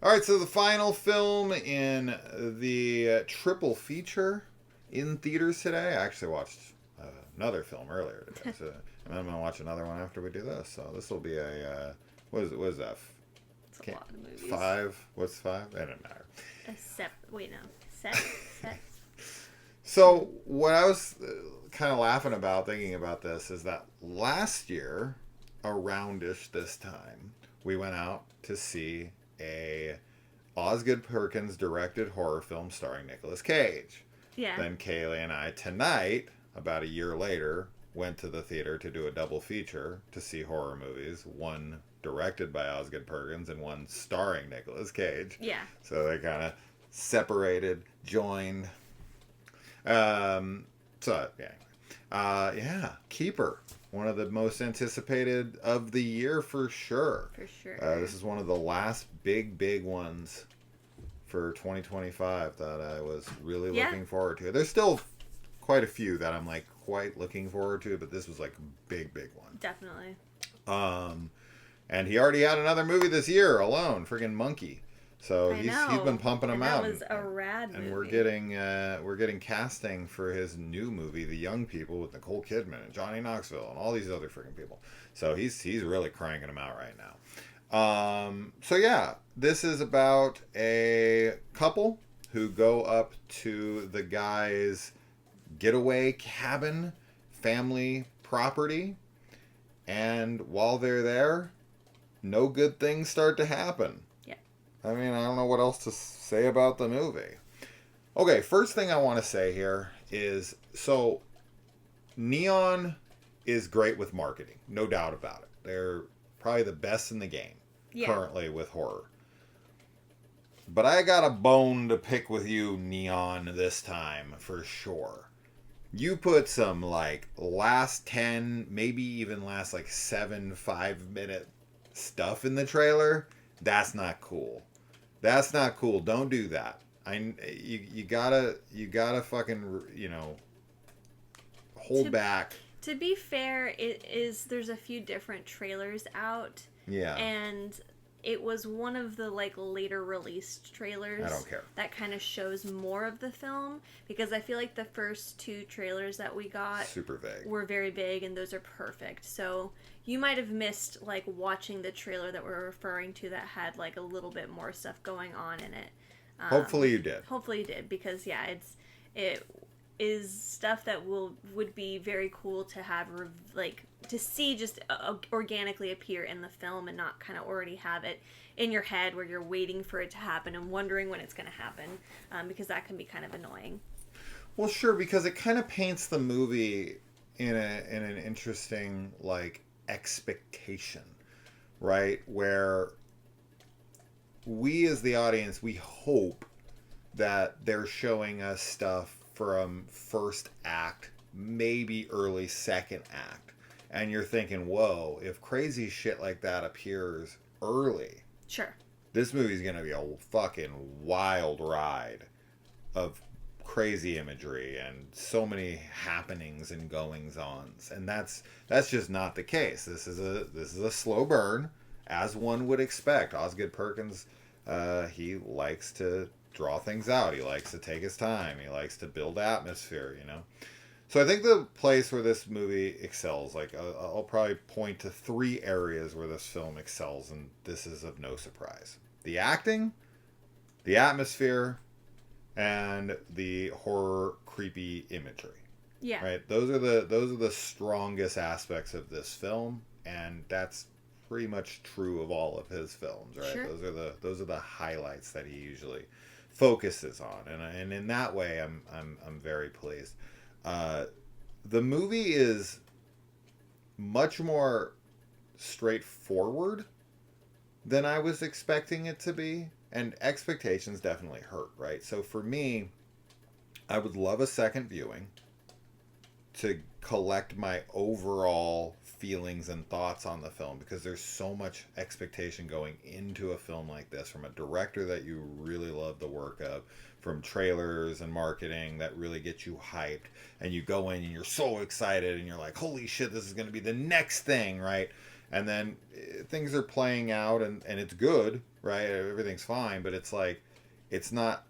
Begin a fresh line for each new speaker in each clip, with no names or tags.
All right, so the final film in the triple feature in theaters today. I actually watched another film earlier today, so and I'm gonna watch another one after we do this. So this will be a what is it? What is that?
It's a lot of movies.
Five? What's five? It doesn't matter.
Wait, no. Set?
So what I was kind of laughing about thinking about this is that last year, aroundish this time, we went out to see a Osgood Perkins directed horror film starring Nicolas Cage.
Yeah.
Then Kaylee and I tonight, about a year later, went to the theater to do a double feature to see horror movies. One directed by Osgood Perkins and one starring Nicolas Cage.
Yeah.
So they kind of separated, joined. Yeah, Keeper. One of the most anticipated of the year for sure.
For sure.
This is one of the last big ones for 2025 that I was really looking forward to. There's still quite a few that I'm like quite looking forward to, but this was like a big one.
Definitely.
And he already had another movie this year alone, friggin' Monkey. So he's been pumping them out.
That was a rad movie.
And we're getting casting for his new movie, The Young People, with Nicole Kidman and Johnny Knoxville and all these other freaking people. So he's really cranking them out right now. So yeah, this is about a couple who go up to the guy's getaway cabin, family property, and while they're there, no good things start to happen. I mean, I don't know what else to say about the movie. Okay, first thing I want to say here is, so Neon is great with marketing, no doubt about it. They're probably the best in the game currently with horror. But I got a bone to pick with you, Neon, this time for sure. You put some like last 10, maybe even last like 7 5-minute stuff in the trailer. That's not cool. That's not cool. Don't do that. You gotta fucking, hold back.
To be fair, there's a few different trailers out.
Yeah.
And it was one of the like later released trailers.
I don't care.
That kind of shows more of the film, because I feel like the first 2 trailers that we got
super vague.
Were very big, and those are perfect. So you might have missed like watching the trailer that we're referring to that had like a little bit more stuff going on in it.
Hopefully you did.
Hopefully you did, because it is stuff that would be very cool to have to see just organically appear in the film, and not kind of already have it in your head where you're waiting for it to happen and wondering when it's going to happen, because that can be kind of annoying.
Well, sure, because it kind of paints the movie in an interesting like expectation, right? Where we as the audience, we hope that they're showing us stuff from first act, maybe early second act. And you're thinking, whoa, if crazy shit like that appears early,
sure,
this movie's going to be a fucking wild ride of crazy imagery and so many happenings and goings-ons. And that's just not the case. This is a slow burn, as one would expect. Osgood Perkins, he likes to draw things out. He likes to take his time. He likes to build atmosphere, So I think the place where this movie excels, like I'll probably point to 3 areas where this film excels, and this is of no surprise: the acting, the atmosphere, and the horror creepy imagery.
Yeah.
Right. Those are the strongest aspects of this film, and that's pretty much true of all of his films, right?
Sure.
Those are the highlights that he usually focuses on, and in that way, I'm very pleased. The movie is much more straightforward than I was expecting it to be, and expectations definitely hurt, right? So for me, I would love a second viewing to collect my overall feelings and thoughts on the film, because there's so much expectation going into a film like this from a director that you really love the work of, from trailers and marketing that really get you hyped, and you go in and you're so excited and you're like, holy shit, this is going to be the next thing, right? and then things are playing out, and it's good, right? Everything's fine, but it's like it's not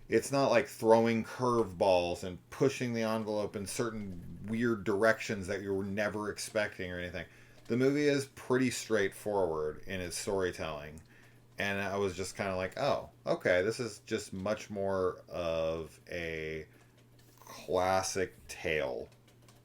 like throwing curveballs and pushing the envelope in certain weird directions that you were never expecting or anything. The movie is pretty straightforward in its storytelling, and I was just kind of like, oh, okay, this is just much more of a classic tale,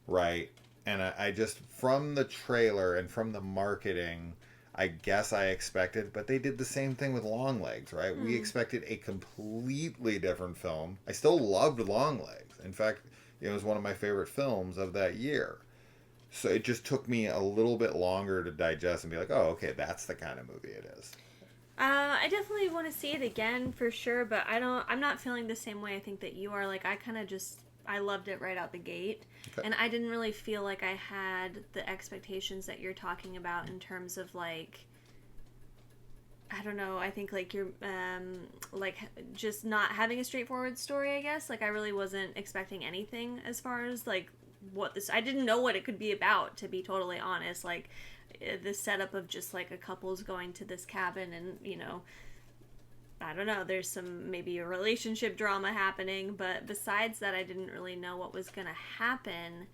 right? And I just, from the trailer and from the marketing, I guess I expected, but they did the same thing with Longlegs, right? We expected a completely different film. I still loved Longlegs. In fact, it was one of my favorite films of that year. So it just took me a little bit longer to digest and be like, oh, okay, that's the kind of movie it is.
I definitely want to see it again for sure, but I'm not feeling the same way I think that you are. Like, I kind of just. I loved it right out the gate.
Okay.
And I didn't really feel like I had the expectations that you're talking about in terms of, like, I don't know, I think, like, you're, like, just not having a straightforward story, I guess. Like, I really wasn't expecting anything as far as, like, what this, I didn't know what it could be about, to be totally honest. Like, the setup of just, like, a couple's going to this cabin and, you know, I don't know, there's some maybe a relationship drama happening, but besides that, I didn't really know what was going to happen.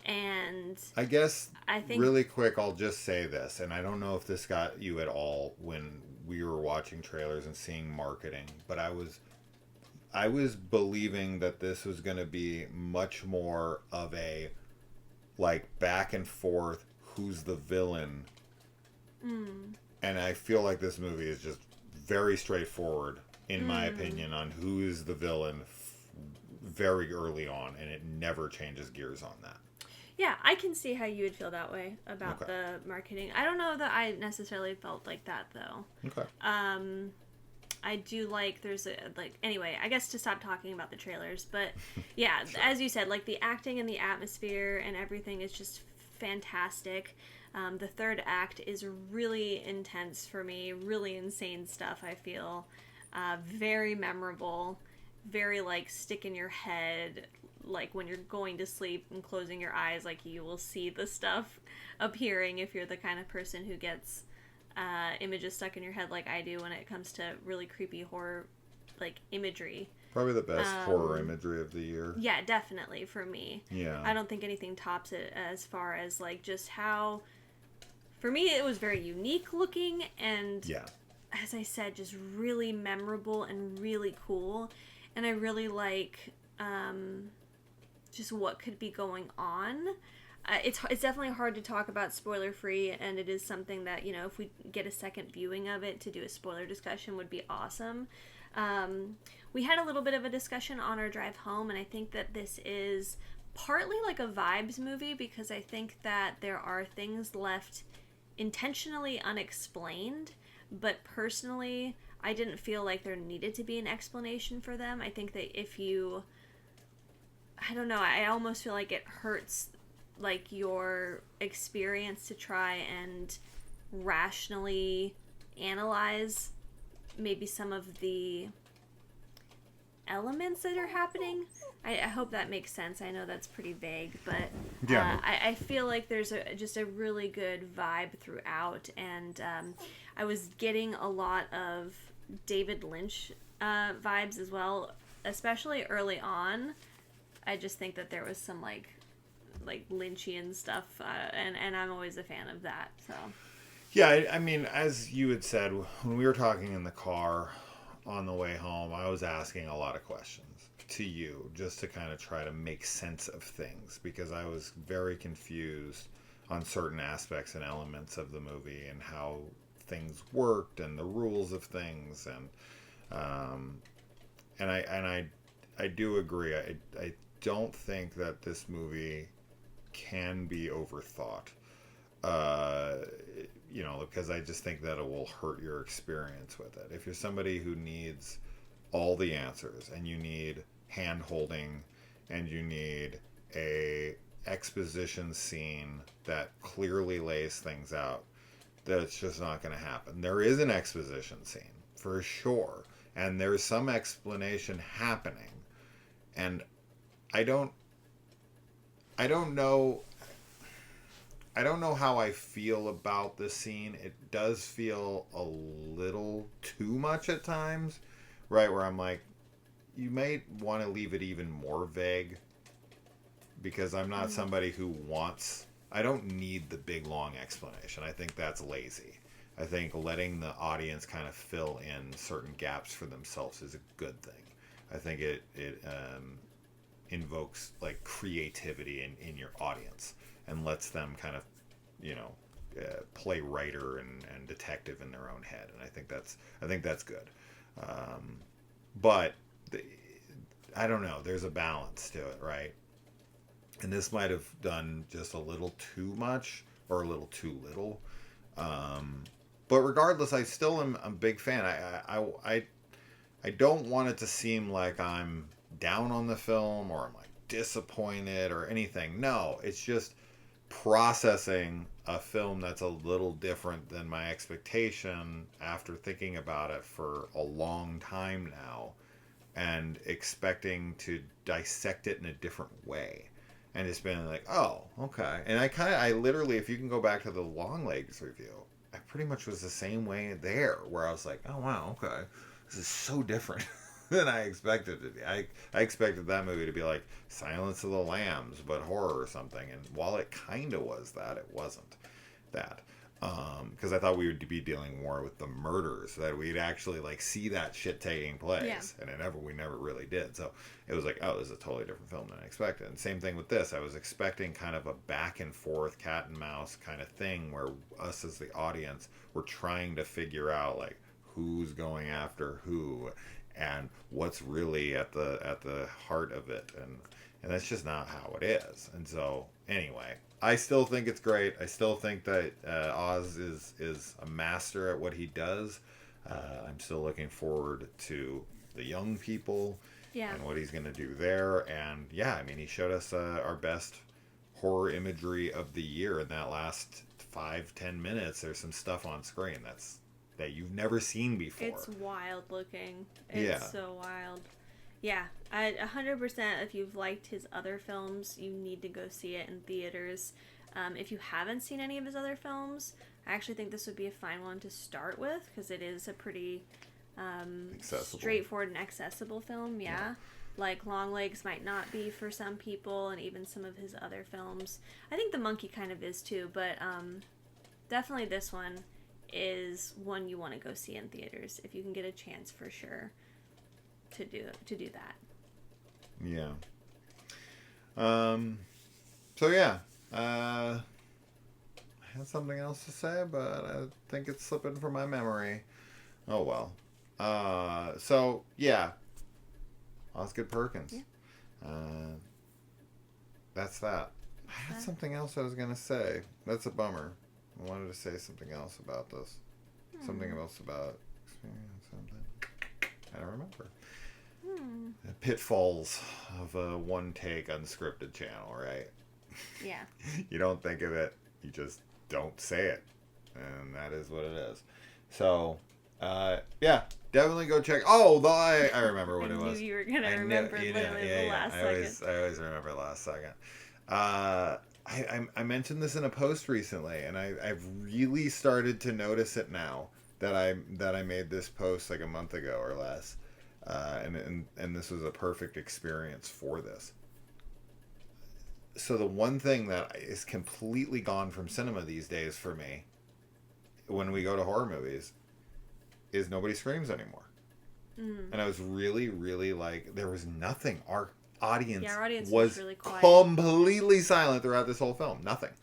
And
I guess,
I think,
really quick, I'll just say this, and I don't know if this got you at all when we were watching trailers and seeing marketing, but I was believing that this was going to be much more of a, like, back and forth, who's the villain. And I feel like this movie is just very straightforward, in my opinion, on who is the villain very early on, and it never changes gears on that.
yeah, I can see how you would feel that way about the marketing. I don't know that I necessarily felt like that, though.
Okay.
I do like, there's a, like, anyway, I guess to stop talking about the trailers, but yeah,
Sure.
as you said, like, the acting and the atmosphere and everything is just fantastic. The third act is really intense for me, really insane stuff, I feel. Very memorable, very, like, stick in your head, like, when you're going to sleep and closing your eyes, like, you will see the stuff appearing if you're the kind of person who gets images stuck in your head like I do when it comes to really creepy horror, like, imagery.
Probably the best horror imagery of the year.
Yeah, definitely, for me.
Yeah.
I don't think anything tops it as far as, like, just how... For me, it was very unique looking and,
yeah,
as I said, just really memorable and really cool. And I really like just what could be going on. It's definitely hard to talk about spoiler free, and it is something that, you know, if we get a second viewing of it to do a spoiler discussion would be awesome. We had a little bit of a discussion on our drive home, and I think that this is partly like a vibes movie because I think that there are things left intentionally unexplained, but personally I didn't feel like there needed to be an explanation for them. I think that if you, I don't know, I almost feel like it hurts, like, your experience to try and rationally analyze maybe some of the elements that are happening. I hope that makes sense. I know that's pretty vague, but
Yeah.
I feel like there's just a really good vibe throughout, and I was getting a lot of David Lynch vibes as well, especially early on. I just think that there was some like Lynchian stuff, and I'm always a fan of that. So
Yeah, I mean, as you had said, when we were talking in the car on the way home, I was asking a lot of questions to you just to kind of try to make sense of things because I was very confused on certain aspects and elements of the movie and how things worked and the rules of things, and I do agree. I don't think that this movie can be overthought. You know, because I just think that it will hurt your experience with it. If you're somebody who needs all the answers and you need hand holding and you need a exposition scene that clearly lays things out, that's just not going to happen. There is an exposition scene for sure, and there's some explanation happening, and I don't know. I don't know how I feel about this scene. It does feel a little too much at times, right? Where I'm like, you may want to leave it even more vague, because I'm not somebody who wants. I don't need the big long explanation. I think that's lazy. I think letting the audience kind of fill in certain gaps for themselves is a good thing. I think it invokes like creativity in your audience and lets them kind of, you know, play writer and detective in their own head, and I think that's good. But the, I don't know. There's a balance to it, right? And this might have done just a little too much or a little too little. But regardless, I still am a big fan. I don't want it to seem like I'm down on the film or I'm like disappointed or anything. No, it's just processing a film that's a little different than my expectation after thinking about it for a long time now and expecting to dissect it in a different way. And it's been like, oh, okay. And I literally, if you can go back to the Longlegs review, I pretty much was the same way there, where I was like, oh, wow, okay. This is so different than I expected it to be. I expected that movie to be like Silence of the Lambs, but horror or something. And while it kind of was that, it wasn't that. Because I thought we would be dealing more with the murders, that we'd actually like see that shit taking place,
Yeah.
and we never really did. So it was like, oh, this is a totally different film than I expected. And same thing with this. I was expecting kind of a back and forth cat and mouse kind of thing where us as the audience were trying to figure out like who's going after who and what's really at the heart of it, and that's just not how it is. And so anyway, I still think it's great. I still think that Oz is a master at what he does. I'm still looking forward to the young people and what he's going to do there. And yeah, I mean, he showed us our best horror imagery of the year in that last 5-10 minutes. There's some stuff on screen that you've never seen before.
It's wild looking. It's so wild. Yeah, 100%. If you've liked his other films, you need to go see it in theaters. If you haven't seen any of his other films, I actually think this would be a fine one to start with, because it is a pretty straightforward and accessible film. Yeah. Like Longlegs might not be for some people, and even some of his other films. I think The Monkey kind of is too, but definitely this one is one you want to go see in theaters if you can get a chance, for sure, to do that.
Yeah. So yeah, I had something else to say, but I think it's slipping from my memory. Oh well. So yeah, Osgood Perkins.
Yeah.
That's that. I had something else I was gonna say. That's a bummer. I wanted to say something else about this. Something else about experience. Something. I don't remember. The pitfalls of a one-take unscripted channel, right?
Yeah.
You don't think of it, you just don't say it, and that is what it is. So, yeah, definitely go check. Oh, I remember what it was.
I knew you were gonna remember literally the last second.
I always remember the last second. I mentioned this in a post recently, and I've really started to notice it now that I made this post like a month ago or less. And this was a perfect experience for this. So the one thing that is completely gone from cinema these days for me, when we go to horror movies, is nobody screams anymore. And I was really, really like, there was nothing. Our audience was
really quiet.
Completely silent throughout this whole film. Nothing.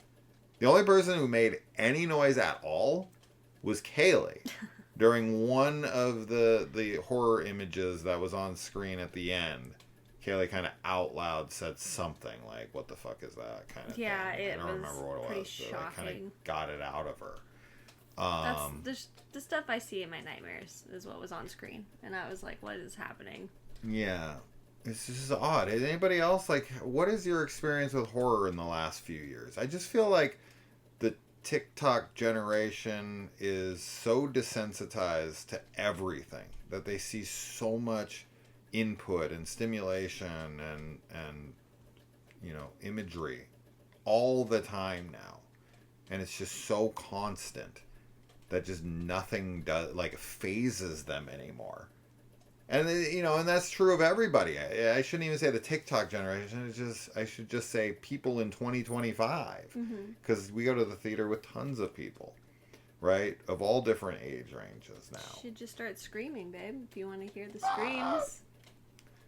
The only person who made any noise at all was Kaylee. During one of the horror images that was on screen at the end, Kaylee kind of out loud said something like, "What the fuck is that?" kind of thing. I don't remember what it was, but I kind of got it out of her.
That's the stuff I see in my nightmares is what was on screen, and I was like, "What is happening?"
Yeah, it's just odd. Is anybody else like? What is your experience with horror in the last few years? I just feel like the TikTok generation is so desensitized to everything that they see so much input and stimulation and imagery all the time now, and it's just so constant that just nothing does like phases them anymore. And and that's true of everybody. I shouldn't even say the TikTok generation. I should just say people in 2025, because we go to the theater with tons of people, right, of all different age ranges now.
You should just start screaming, babe. If you want to hear the screams,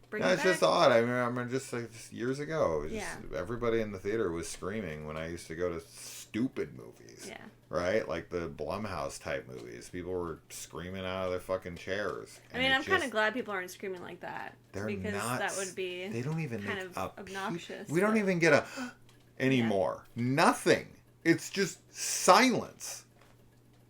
bring
No,
it
it's
back.
just odd. I remember just like years ago, everybody in the theater was screaming when I used to go to stupid movies.
Yeah.
Right? Like the Blumhouse type movies. People were screaming out of their fucking chairs.
I mean, I'm kind of glad people aren't screaming like that. Because that would be
they don't even
kind of obnoxious.
We don't even get a anymore. Yeah. Nothing. It's just silence.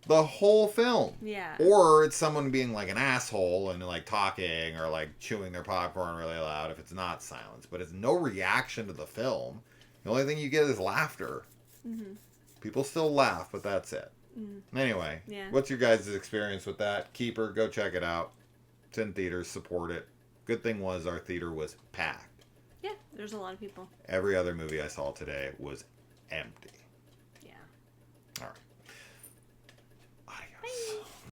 The whole film.
Yeah.
Or it's someone being like an asshole and like talking or like chewing their popcorn really loud if it's not silence. But it's no reaction to the film. The only thing you get is laughter. Mm-hmm. People still laugh, but that's it. Anyway, what's your guys' experience with that? Keeper, go check it out. It's in theaters, support it. Good thing was our theater was packed.
Yeah, there's a lot of people.
Every other movie I saw today was empty.